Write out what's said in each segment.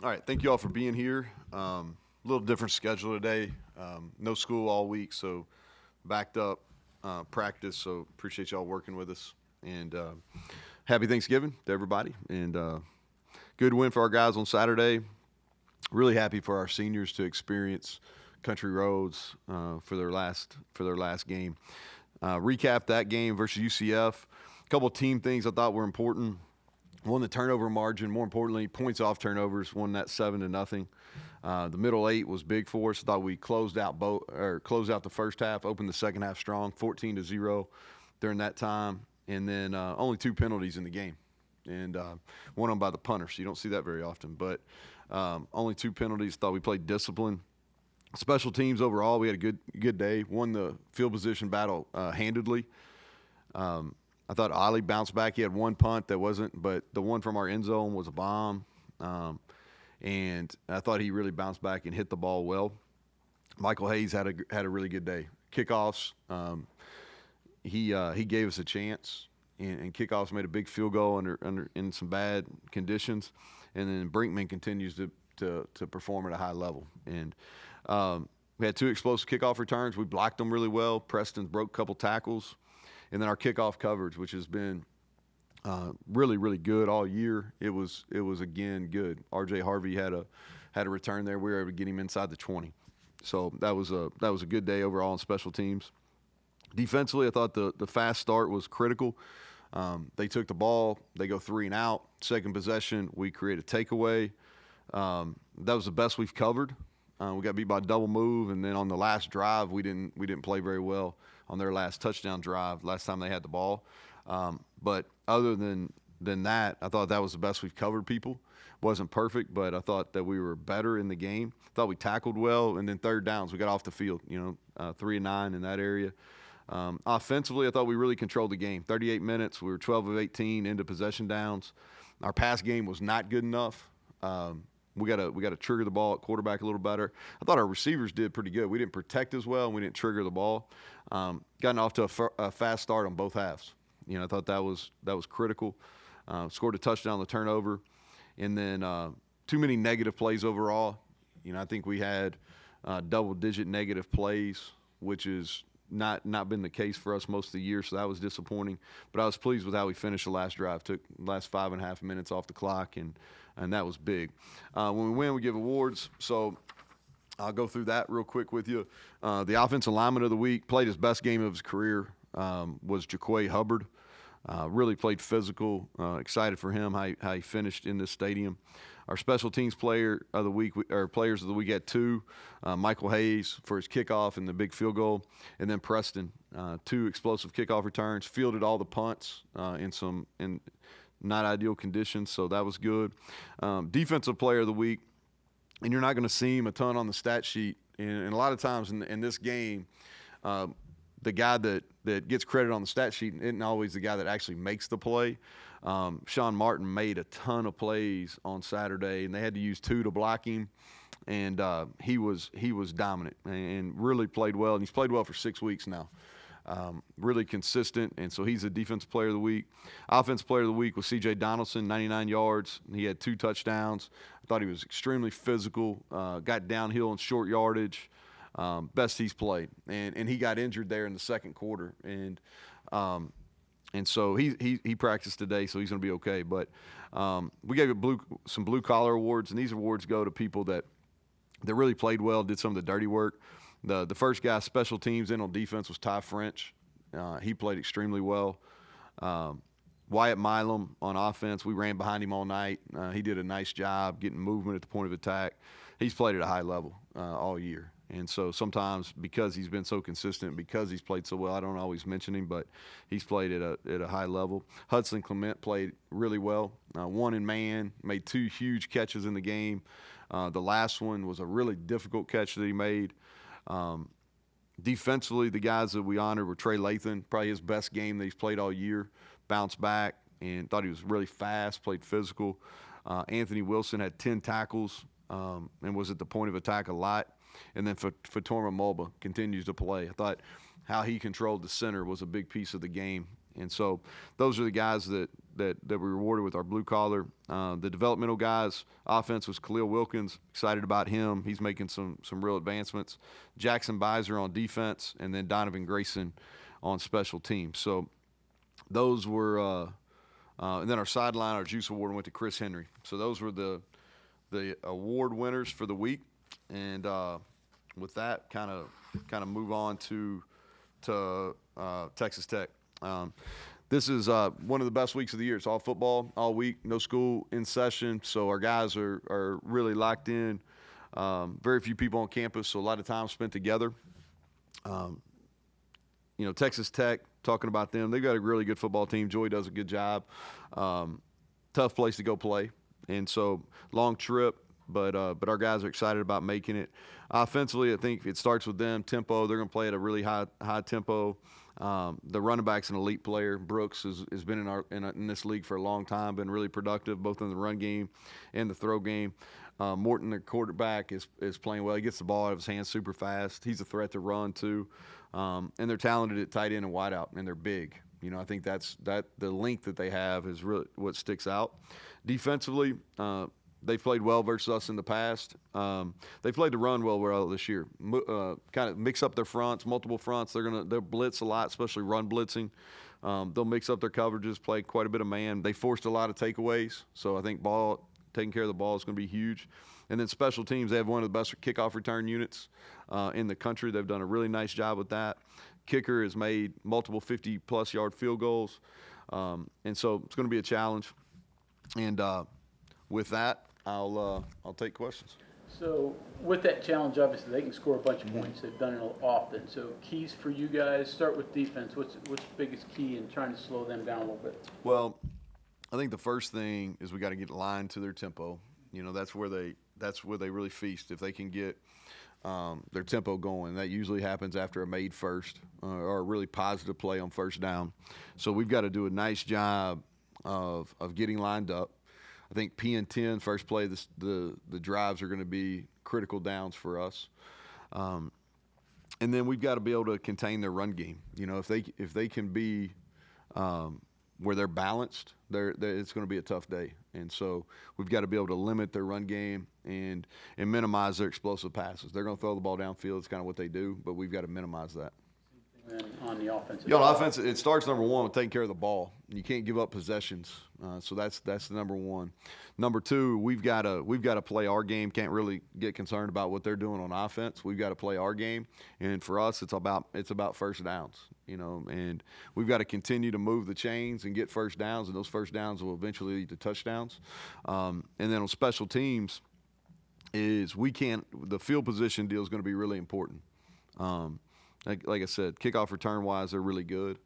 All right, thank you all for being here. A little different schedule today. No school all week, so backed up practice. So appreciate y'all working with us. And happy Thanksgiving to everybody. And good win for our guys on Saturday. Really happy for our seniors to experience country roads for their last game. Recap that game versus UCF. A couple of team things I thought were important. Won the turnover margin. More importantly, points off turnovers. Won that 7-0. The middle eight was big for us. I thought we closed out the first half, opened the second half strong, 14-0 during that time, and then only 2 penalties in the game, and one of them by the punter. So you don't see that very often, but only 2 penalties. Thought we played discipline. Special teams overall, we had a good day. Won the field position battle handedly. I thought Ollie bounced back. He had one punt that wasn't, but the one from our end zone was a bomb. And I thought he really bounced back and hit the ball well. Michael Hayes had a really good day. Kickoffs, he gave us a chance, and kickoffs made a big field goal under in some bad conditions, and then Brinkman continues to perform at a high level. And we had 2 explosive kickoff returns. We blocked them really well. Preston broke a couple tackles. And then our kickoff coverage, which has been really, really good all year. It was again good. R.J. Harvey had a return there. We were able to get him inside the 20. So that was a good day overall on special teams. Defensively, I thought the fast start was critical. They took the ball. They go 3 and out. Second possession, we create a takeaway. That was the best we've covered. We got beat by a double move, and then on the last drive, we didn't play very well on their last touchdown drive, last time they had the ball. But other than that, I thought that was the best we've covered people. Wasn't perfect, but I thought that we were better in the game. Thought we tackled well, and then third downs, we got off the field, 3 and 9 in that area. Offensively, I thought we really controlled the game. 38 minutes, we were 12 of 18 into possession downs. Our pass game was not good enough. We got to trigger the ball at quarterback a little better. I thought our receivers did pretty good. We didn't protect as well, and we didn't trigger the ball. Gotten off to a fast start on both halves. I thought that was critical. Scored a touchdown on the turnover, and then too many negative plays overall. I think we had double-digit negative plays, which is not been the case for us most of the year, so that was disappointing. But I was pleased with how we finished the last drive. Took the last 5.5 minutes off the clock, and that was big. When we win, we give awards. So I'll go through that real quick with you. The offensive lineman of the week, played his best game of his career, was Jaquay Hubbard. Really played physical. Excited for him, how he finished in this stadium. Our special teams player of the week, or players of the week, had 2. Michael Hayes for his kickoff and the big field goal, and then Preston, 2 explosive kickoff returns, fielded all the punts in not ideal conditions, so that was good. Defensive player of the week, and you're not going to see him a ton on the stat sheet, and a lot of times in this game, the guy that gets credit on the stat sheet isn't always the guy that actually makes the play. Sean Martin made a ton of plays on Saturday, and they had to use 2 to block him, and he was dominant and really played well, and he's played well for 6 weeks now. Really consistent, and so he's a defensive player of the week. Offensive player of the week was C.J. Donaldson, 99 yards. He had 2 touchdowns. I thought he was extremely physical, got downhill in short yardage. Best he's played, and he got injured there in the second quarter, and so he practiced today, so he's going to be okay. But we gave some blue collar awards, and these awards go to people that really played well, did some of the dirty work. The first guy, special teams, in on defense was Ty French. He played extremely well. Wyatt Milam on offense, we ran behind him all night. He did a nice job getting movement at the point of attack. He's played at a high level all year. And so sometimes, because he's been so consistent, because he's played so well, I don't always mention him, but he's played at a high level. Hudson Clement played really well. 1 in man, made 2 huge catches in the game. The last one was a really difficult catch that he made. Defensively, the guys that we honored were Trey Lathan, probably his best game that he's played all year. Bounced back and thought he was really fast, played physical. Anthony Wilson had 10 tackles and was at the point of attack a lot. And then Fatorma Mulba continues to play. I thought how he controlled the center was a big piece of the game. And so those are the guys that we rewarded with our blue collar. The developmental guys, offense was Khalil Wilkins. Excited about him. He's making some real advancements. Jackson Beiser on defense, and then Donovan Grayson on special teams. So those were, and then our sideline, our Juice Award went to Chris Henry. So those were the award winners for the week. And with that, kind of move on to Texas Tech. This is one of the best weeks of the year. It's all football all week, no school in session, so our guys are really locked in. Very few people on campus, so a lot of time spent together. Texas Tech, talking about them, they've got a really good football team. Joey does a good job. Tough place to go play, and so long trip, but our guys are excited about making it. Offensively, I think it starts with them, tempo. They're going to play at a really high tempo. The running back's an elite player. Brooks has been in this league for a long time, been really productive both in the run game and the throw game. Morton, the quarterback, is playing well. He gets the ball out of his hands super fast. He's a threat to run too. And they're talented at tight end and wide out, and they're big. I think that the length that they have is really what sticks out. Defensively, they've played well versus us in the past. They played the run well this year. Kind of mix up their fronts, multiple fronts. They'll blitz a lot, especially run blitzing. They'll mix up their coverages, play quite a bit of man. They forced a lot of takeaways, so I think taking care of the ball is going to be huge. And then special teams, they have one of the best kickoff return units in the country. They've done a really nice job with that. Kicker has made multiple 50-plus yard field goals, and so it's going to be a challenge. And with that, I'll take questions. So with that challenge, obviously they can score a bunch of points. They've done it often. So keys for you guys, start with defense. What's the biggest key in trying to slow them down a little bit? Well, I think the first thing is we got to get aligned to their tempo. That's where they really feast. If they can get their tempo going, that usually happens after a made first or a really positive play on first down. So we've got to do a nice job of getting lined up. I think P and 10, first play, the drives are going to be critical downs for us. And then we've got to be able to contain their run game. If they can be where they're balanced, it's going to be a tough day. And so we've got to be able to limit their run game and minimize their explosive passes. They're going to throw the ball downfield. It's kind of what they do, but we've got to minimize that. And on the offensive on offense, it starts number one with taking care of the ball. You can't give up possessions, so that's the number one. Number two, we've got to play our game. Can't really get concerned about what they're doing on offense. We've got to play our game, and for us, it's about first downs. And we've got to continue to move the chains and get first downs, and those first downs will eventually lead to touchdowns. And then on special teams, the field position deal is going to be really important. Like I said, kickoff return wise, they're really good,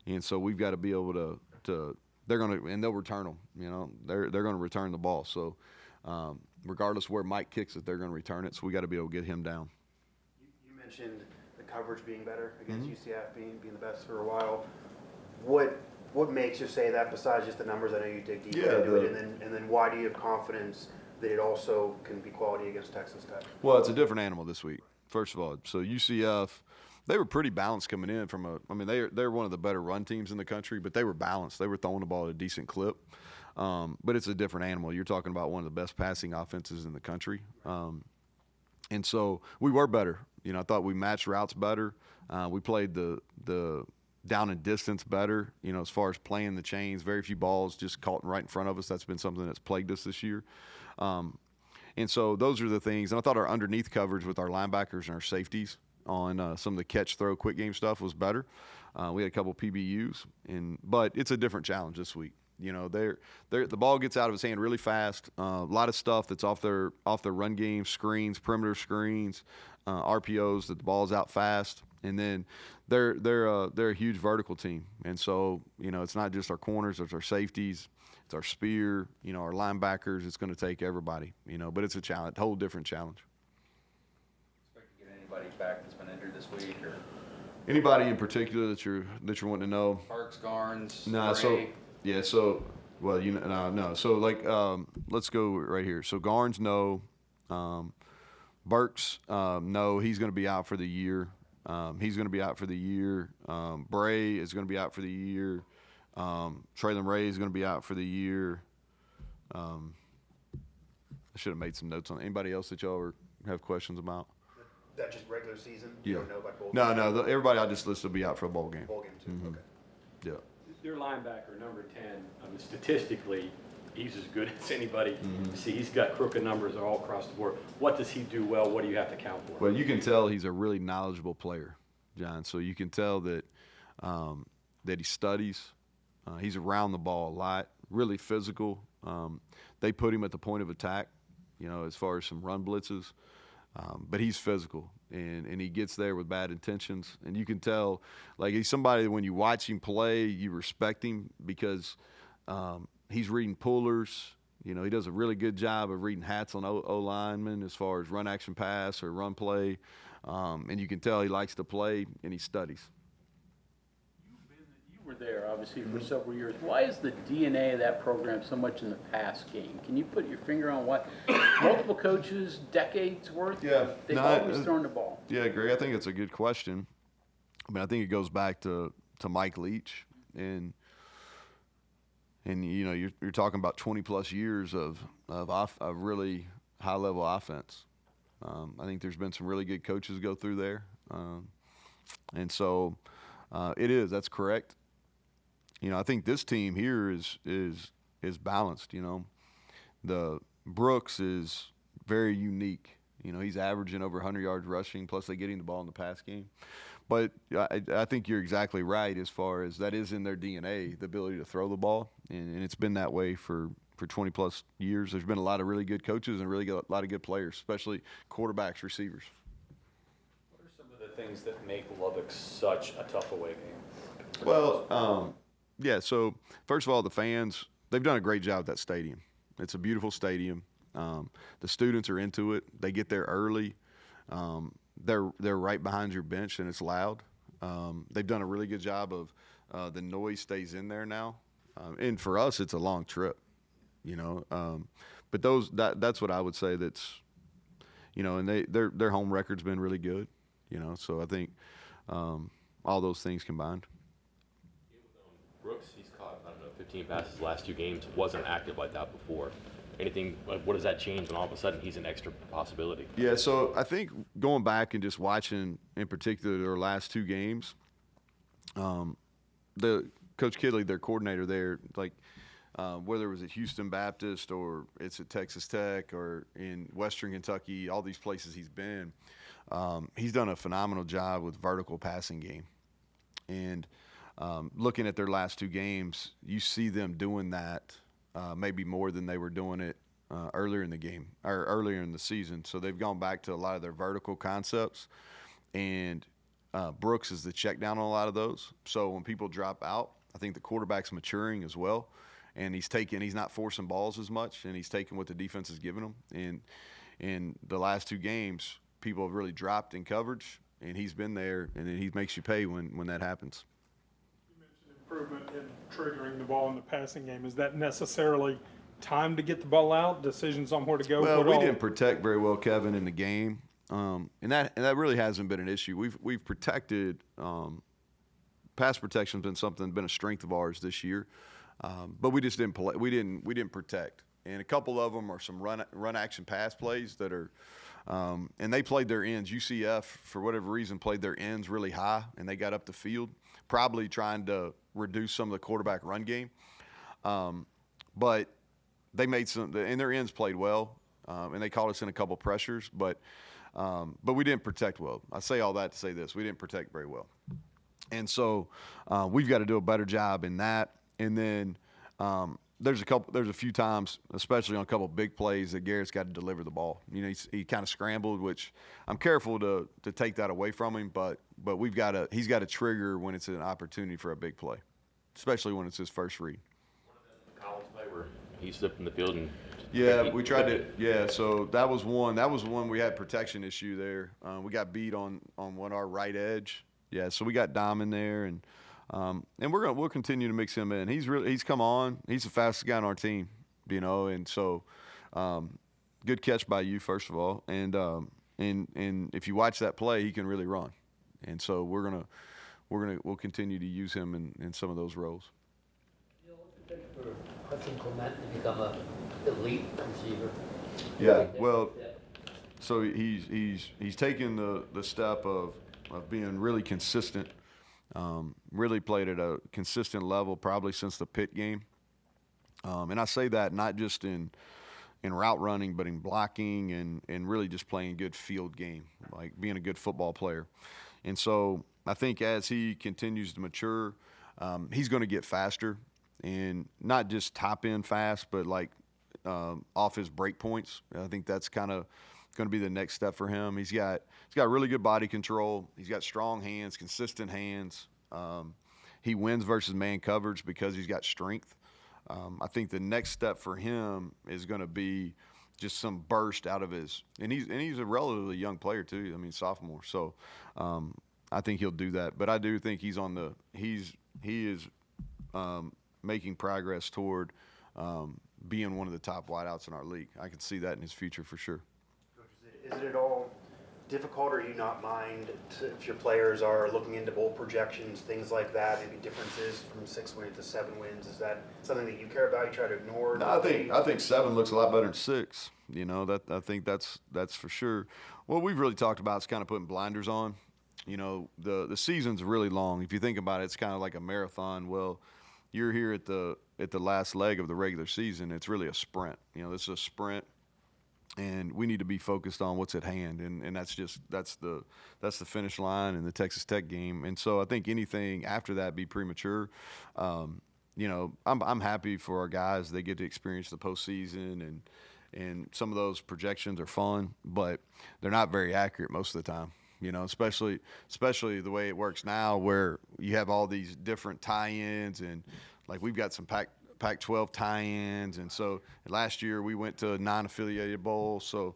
and so we've got to be able to. They'll return them. They're going to return the ball. So regardless where Mike kicks it, they're going to return it. So we got to be able to get him down. You mentioned the coverage being better against UCF being the best for a while. What makes you say that besides just the numbers? I know you dig deep into it, and then why do you have confidence that it also can be quality against Texas Tech? Well, it's a different animal this week. First of all, so UCF. They were pretty balanced coming in they're one of the better run teams in the country, but they were balanced. They were throwing the ball at a decent clip. But it's a different animal. You're talking about one of the best passing offenses in the country. And so we were better. I thought we matched routes better. We played the down and distance better, as far as playing the chains. Very few balls just caught right in front of us. That's been something that's plagued us this year. And so those are the things. And I thought our underneath coverage with our linebackers and our safeties on some of the catch, throw, quick game stuff was better. We had a couple PBUs, but it's a different challenge this week. The ball gets out of his hand really fast. A lot of stuff that's off their run game, screens, perimeter screens, RPOs that the ball's out fast, and then they're a huge vertical team, and so it's not just our corners, it's our safeties, it's our spear, our linebackers. It's going to take everybody, but it's a challenge, a whole different challenge. Anybody back that's been injured this week, or anybody in particular that you're wanting to know? Parks, Garnes, No, Gray. No. So let's go right here. So Garnes, no. Burks, no. He's going to be out for the year. Bray is going to be out for the year. Traylon Ray is going to be out for the year. I should have made some notes on it. Anybody else that y'all have questions about? That just regular season? Yeah. You don't know about bowl No, games? no. Everybody I just listed will be out for a bowl game. Bowl game too, Mhm. okay. Yeah. Your linebacker, number 10, I mean, statistically, he's as good as anybody. You see, he's got crooked numbers all across the board. What does he do well? What do you have to count for? Well, you can tell he's a really knowledgeable player, John. So you can tell that that he studies. He's around the ball a lot. Really physical. They put him at the point of attack, as far as some run blitzes. But he's physical, and he gets there with bad intentions. And you can tell, like, he's somebody that when you watch him play, you respect him because he's reading pullers. He does a really good job of reading hats on O linemen as far as run action pass or run play. And you can tell he likes to play, and he studies. You were there, obviously, for several years. Why is the DNA of that program so much in the pass game? Can you put your finger on what? Multiple coaches, decades worth? Yeah. They've No, always thrown the ball. Yeah, Greg, I think it's a good question. I think it goes back to Mike Leach, and you're talking about 20+ years of really high level offense. I think there's been some really good coaches go through there, and so that's correct. I think this team here is balanced. The Brooks is very unique. He's averaging over 100 yards rushing, plus they getting the ball in the pass game. But I think you're exactly right as far as that is in their DNA, the ability to throw the ball, and it's been that way for 20+ years. There's been a lot of really good coaches and a lot of good players, especially quarterbacks, receivers. What are some of the things that make Lubbock such a tough away game? Well, yeah, so first of all, the fans, they've done a great job at that stadium. It's a beautiful stadium. The students are into it. They get there early. They're right behind your bench, and it's loud. They've done a really good job of the noise stays in there now. And for us, it's a long trip, But that's what I would say that's, and their home record's been really good, So I think all those things combined. Brooks, he's caught, 15 passes the last 2 games, wasn't active like that before. Anything, what does that change when all of a sudden he's an extra possibility? Yeah, so I think going back and just watching, in particular, their last 2 games, the Coach Kidley, their coordinator there, whether it was at Houston Baptist or it's at Texas Tech or in Western Kentucky, all these places he's been, he's done a phenomenal job with vertical passing game. And looking at their last 2 games, you see them doing that maybe more than they were doing it earlier in the game or earlier in the season. So they've gone back to a lot of their vertical concepts, and Brooks is the check down on a lot of those. So when people drop out, I think the quarterback's maturing as well, and he's not forcing balls as much, and he's taking what the defense is giving him. And in the last 2 games, people have really dropped in coverage, and he's been there, and then he makes you pay when that happens. Improvement in triggering the ball in the passing game. Is that necessarily time to get the ball out, decisions on where to go? Well, we didn't protect very well, Kevin, in the game, and that really hasn't been an issue. We've protected. Pass protection's been a strength of ours this year, but we just didn't play. We didn't protect, and a couple of them are some run action pass plays that are. And they played their ends. UCF, for whatever reason, played their ends really high, and they got up the field, probably trying to reduce some of the quarterback run game. But they made and their ends played well, and they caught us in a couple pressures, but we didn't protect well. I say all that to say this: we didn't protect very well, and so we've got to do a better job in that. And then there's a few times, especially on a couple of big plays, that Garrett's got to deliver the ball. He kind of scrambled, which I'm careful to take that away from him, but he's got to trigger when it's an opportunity for a big play, especially when it's his first read. College play where he slipped in the field and Yeah, we tried to. Yeah, so that was one. That was one we had protection issue there. We got beat on our right edge. Yeah, so we got Dom in there, and we'll continue to mix him in. He's come on. He's the fastest guy on our team, and so good catch by you, first of all, and if you watch that play, he can really run, and so we'll continue to use him in some of those roles. for Hudson Clement to become a elite receiver? Yeah, well, so he's taken the step of being really consistent, really played at a consistent level probably since the Pitt game. And I say that not just in route running, but in blocking and really just playing good field game, like being a good football player. And so I think as he continues to mature, he's going to get faster, and not just top end fast, but like off his break points. I think that's kind of going to be the next step for him. He's got really good body control. He's got strong hands, consistent hands. He wins versus man coverage because he's got strength. I think the next step for him is going to be just some burst out of his, and he's a relatively young player too. I mean, sophomore. So I think he'll do that. But I do think he is making progress toward being one of the top wideouts in our league. I can see that in his future for sure. Is it at all difficult, or do you not mind if your players are looking into bowl projections, things like that, maybe differences from 6 wins to 7 wins? Is that something that you care about, you try to ignore? No, I think 7 looks a lot better than 6. You know, that I think that's for sure. What we've really talked about is kind of putting blinders on. You know, the season's really long. If you think about it, it's kind of like a marathon. Well, you're here at the last leg of the regular season. It's really a sprint. You know, this is a sprint. And we need to be focused on what's at hand, and that's the finish line in the Texas Tech game. And so I think anything after that be premature. You know, I'm happy for our guys. They get to experience the postseason, and some of those projections are fun, but they're not very accurate most of the time. You know, especially the way it works now, where you have all these different tie-ins, and like we've got some Pac-12 tie-ins, and so last year we went to a non-affiliated bowl, so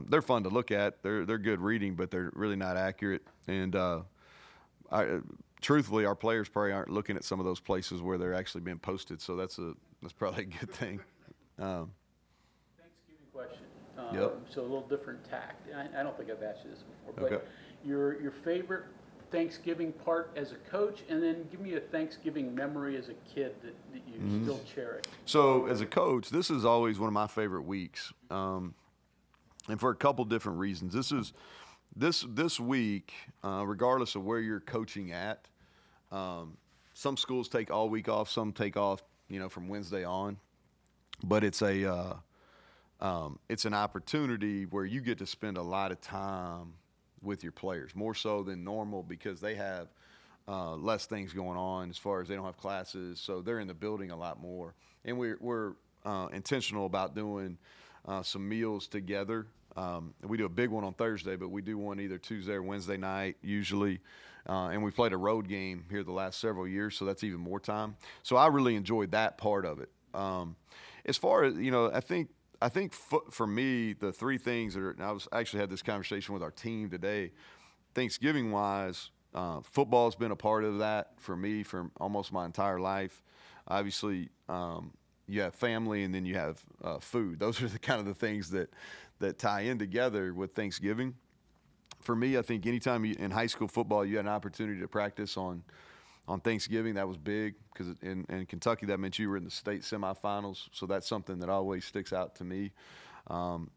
they're fun to look at. They're good reading, but they're really not accurate. And truthfully, our players probably aren't looking at some of those places where they're actually being posted, so that's probably a good thing. Thanksgiving question. Yep. So a little different tact. I don't think I've asked you this before, but Okay. your favorite Thanksgiving part as a coach, and then give me a Thanksgiving memory as a kid that you still cherish. So as a coach, this is always one of my favorite weeks, and for a couple different reasons. This week, regardless of where you're coaching at, some schools take all week off, some take off, you know, from Wednesday on, but it's an opportunity where you get to spend a lot of time with your players, more so than normal, because they have less things going on as far as they don't have classes, so they're in the building a lot more. And we're intentional about doing some meals together. We do a big one on Thursday, but we do one either Tuesday or Wednesday night usually. And we played a road game here the last several years, so that's even more time. So I really enjoyed that part of it. As far as, you know, I think for me, the three things that are, and I actually had this conversation with our team today, Thanksgiving-wise, football's been a part of that for me for almost my entire life. Obviously, you have family, and then you have food. Those are the kind of the things that tie in together with Thanksgiving. For me, I think anytime in high school football you had an opportunity to practice on Thanksgiving, that was big, because in Kentucky that meant you were in the state semifinals. So that's something that always sticks out to me.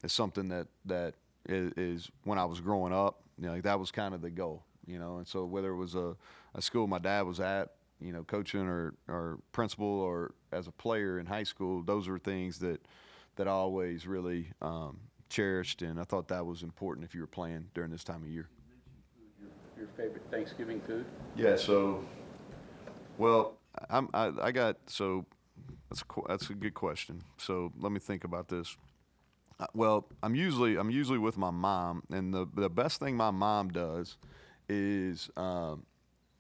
It's something that is when I was growing up, you know, like that was kind of the goal, you know. And so whether it was a school my dad was at, you know, coaching or principal, or as a player in high school, those are things that I always really cherished, and I thought that was important if you were playing during this time of year. Your favorite Thanksgiving food? Yeah, so, well, that's a good question. So let me think about this. Well, I'm usually with my mom, and the best thing my mom does is, and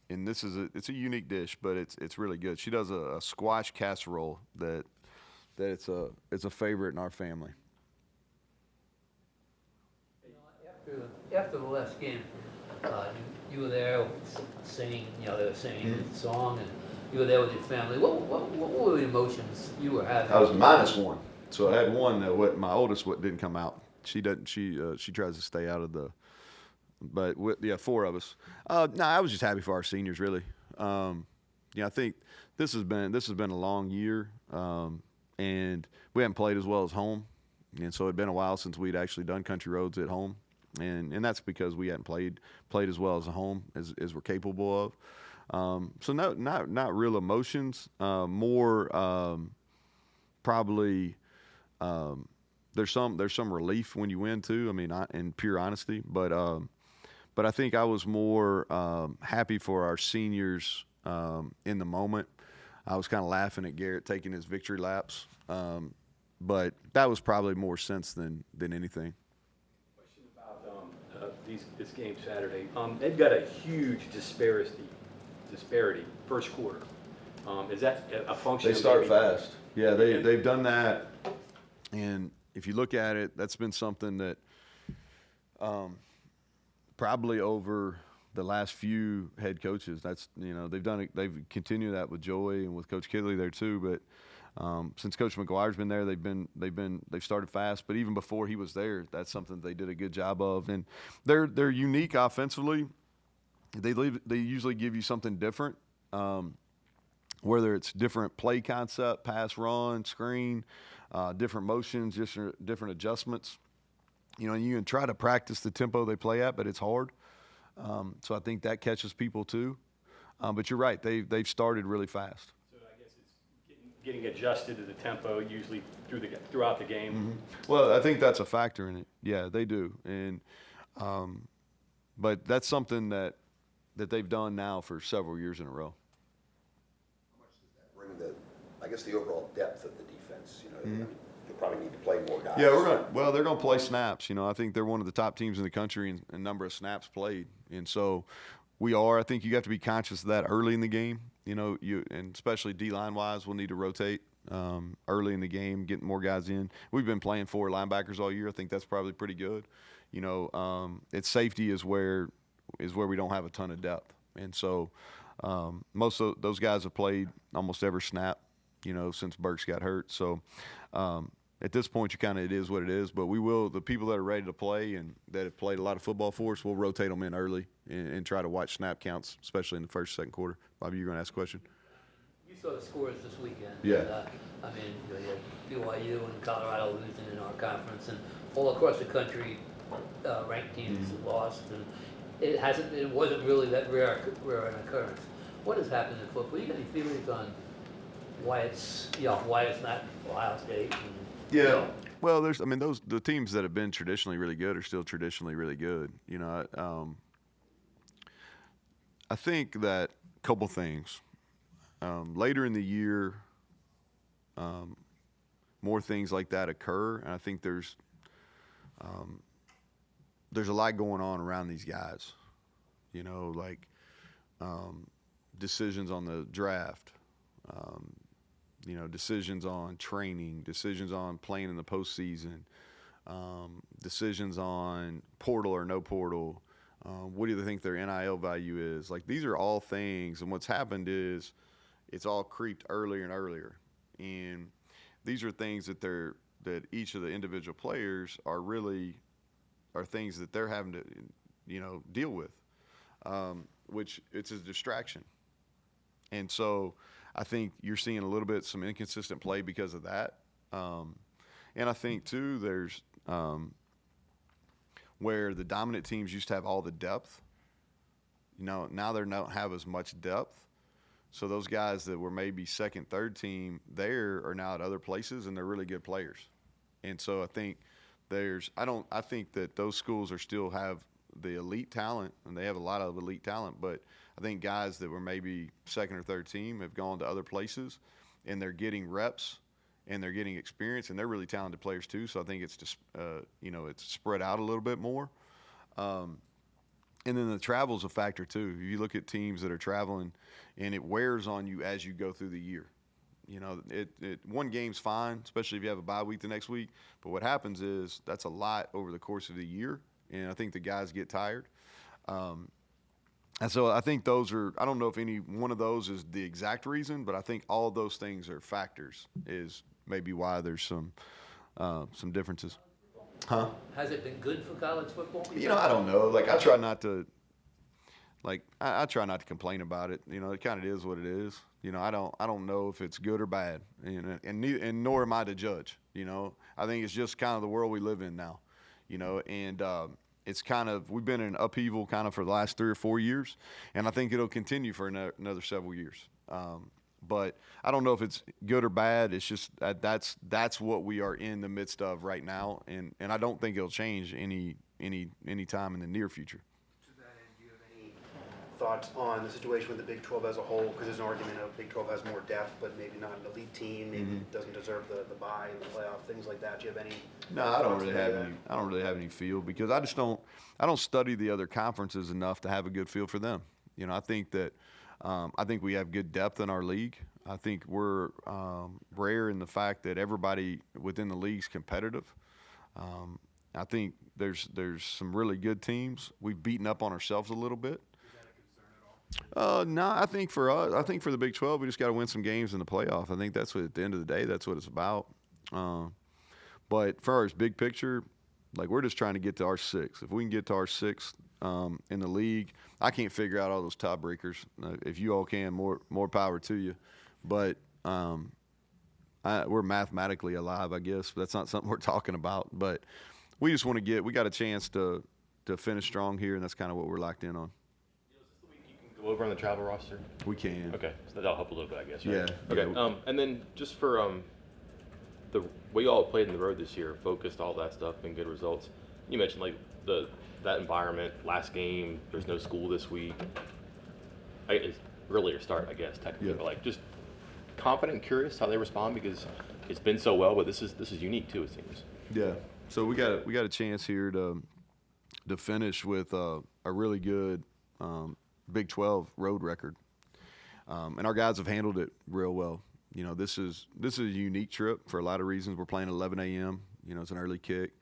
it's a unique dish, but it's really good. She does a squash casserole that it's a favorite in our family. After the last game, you were there singing, you know, they were singing the song, and you were there with your family. What were the emotions you were having? I was -1, so I had one that my oldest didn't come out. She doesn't. She tries to stay out of the. But 4 of us. No, I was just happy for our seniors, really. I think this has been a long year, and we haven't played as well as home, and so it'd been a while since we'd actually done country roads at home, and that's because we hadn't played as well as at home as we're capable of. So not real emotions, more probably. There's some relief when you win too. I mean, in pure honesty, but I think I was more happy for our seniors in the moment. I was kind of laughing at Garrett taking his victory laps, but that was probably more sense than anything. Question about this game Saturday. They've got a huge disparity first quarter. Is that a function? They start fast. Yeah, they've done that, and if you look at it, that's been something that probably over the last few head coaches, that's, they've done it. They've continued that with Joey and with Coach Kidley there too. But since Coach McGuire's been there, they've started fast. But even before he was there, that's something they did a good job of. And they're unique offensively. They usually give you something different, whether it's different play concept, pass, run, screen. Different motions, just different adjustments. You can try to practice the tempo they play at, but it's hard. So I think that catches people too. But you're right; they've started really fast. So I guess it's getting adjusted to the tempo usually throughout the game. Mm-hmm. Well, I think that's a factor in it. Yeah, they do, and but that's something that they've done now for several years in a row. How much does that bring the overall depth of the defense? You'll probably need to play more guys. Yeah, they're going to play snaps. I think they're one of the top teams in the country in number of snaps played, and so we are. I think you have to be conscious of that early in the game. And especially D-line wise, we'll need to rotate early in the game, getting more guys in. We've been playing 4 linebackers all year. I think that's probably pretty good. It's safety is where we don't have a ton of depth, and so most of those guys have played almost every snap. Since Burks got hurt. So at this point, it is what it is. But the people that are ready to play and that have played a lot of football for us, we'll rotate them in early and try to watch snap counts, especially in the first, second quarter. Bobby, you're going to ask a question? You saw the scores this weekend. Yeah. And, you had BYU and Colorado losing in our conference, and all across the country, ranked teams lost, and it wasn't really that rare an occurrence. What has happened in football? You got any feelings on why it's not Ohio State? Yeah. Well, the teams that have been traditionally really good are still traditionally really good. I think that a couple things. Later in the year, more things like that occur, and I think there's a lot going on around these guys. Decisions on the draft. Decisions on training, decisions on playing in the postseason, decisions on portal or no portal. What do they think their NIL value is? These are all things, and what's happened is it's all creeped earlier and earlier. And these are things that each of the individual players are things that they're having to, deal with, which it's a distraction. And so I think you're seeing a little bit some inconsistent play because of that. And I think, too, there's where the dominant teams used to have all the depth. Now they don't have as much depth. So those guys that were maybe second, third team there are now at other places, and they're really good players. And so I think I think that those schools still have the elite talent, and they have a lot of elite talent, but I think guys that were maybe second or third team have gone to other places, and they're getting reps and they're getting experience, and they're really talented players too. So I think it's just it's spread out a little bit more. And then the travel's a factor too. You look at teams that are traveling, and it wears on you as you go through the year. One game's fine, especially if you have a bye week the next week. But what happens is that's a lot over the course of the year, and I think the guys get tired. And so I think those are – I don't know if any one of those is the exact reason, but I think all of those things are factors is maybe why there's some differences. Huh? Has it been good for college football? I don't know. I try not to like I try not to complain about it. You know, it kind of is what it is. You know, I don't know if it's good or bad, and nor am I to judge. You know, I think it's just kind of the world we live in now. You know, and it's kind of, we've been in upheaval kind of for the last 3 or 4 years, and I think it'll continue for another several years. But I don't know if it's good or bad. It's just that's what we are in the midst of right now, and I don't think it'll change any time in the near future. To that end, do you have any thoughts on the situation with the Big 12 as a whole? Because there's an argument of Big 12 has more depth, but maybe not an elite team, maybe doesn't deserve the bye in the playoff, things like that. Do you have any? No, I don't really have any feel, because I don't study the other conferences enough to have a good feel for them. You know, I think that I think we have good depth in our league. I think we're rare in the fact that everybody within the league's competitive. I think there's some really good teams. We've beaten up on ourselves a little bit. Is that a concern at all? No, I think for us, I think for the Big 12, we just got to win some games in the playoff. I think that's what, at the end of the day, that's what it's about. But for our big picture, like, we're just trying to get to our 6th. If we can get to our 6th in the league, I can't figure out all those tiebreakers. If you all can, more power to you. But we're mathematically alive, I guess. That's not something we're talking about. But we just want to we got a chance to finish strong here, and that's kind of what we're locked in on. Is this the week you can go over on the travel roster? We can. Okay, so that'll help a little bit, I guess, right? Yeah. Okay, Yeah. and then just for the way you all played in the road this year, focused, all that stuff, and good results. You mentioned, like, that environment, last game, there's no school this week. It's earlier start, I guess, technically, Yeah. but, like, just confident and curious how they respond, because it's been so well, but this is unique too, it seems. Yeah. So we got a chance here to finish with a really good Big 12 road record, and our guys have handled it real well. You know, this is a unique trip for a lot of reasons. We're playing at 11 a.m. You know, it's an early kick.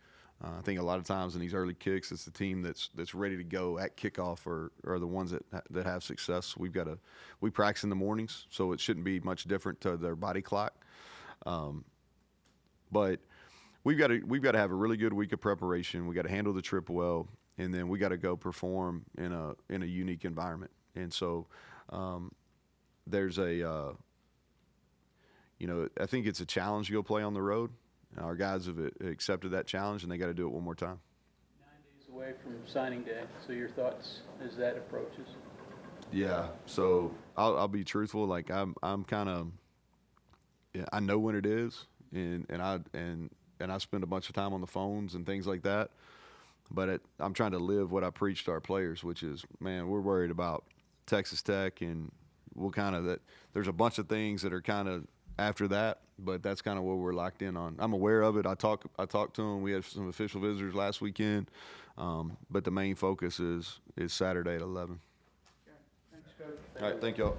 I think a lot of times in these early kicks, it's the team that's ready to go at kickoff are the ones that have success. We practice in the mornings, so it shouldn't be much different to their body clock. But we've got to have a really good week of preparation. We got to handle the trip well, and then we got to go perform in a unique environment. And so there's I think it's a challenge to go play on the road. Our guys have accepted that challenge, and they got to do it one more time. 9 days away from signing day, so your thoughts as that approaches? Yeah. So I'll be truthful. Like, I'm kind of, I know when it is, and I spend a bunch of time on the phones and things like that. But I'm trying to live what I preach to our players, which is, man, we're worried about Texas Tech, and there's a bunch of things that are kind of after that, but that's kind of what we're locked in on. I'm aware of it. I talked to them. We had some official visitors last weekend, but the main focus is Saturday at 11. Thanks, Coach. All right, thank y'all.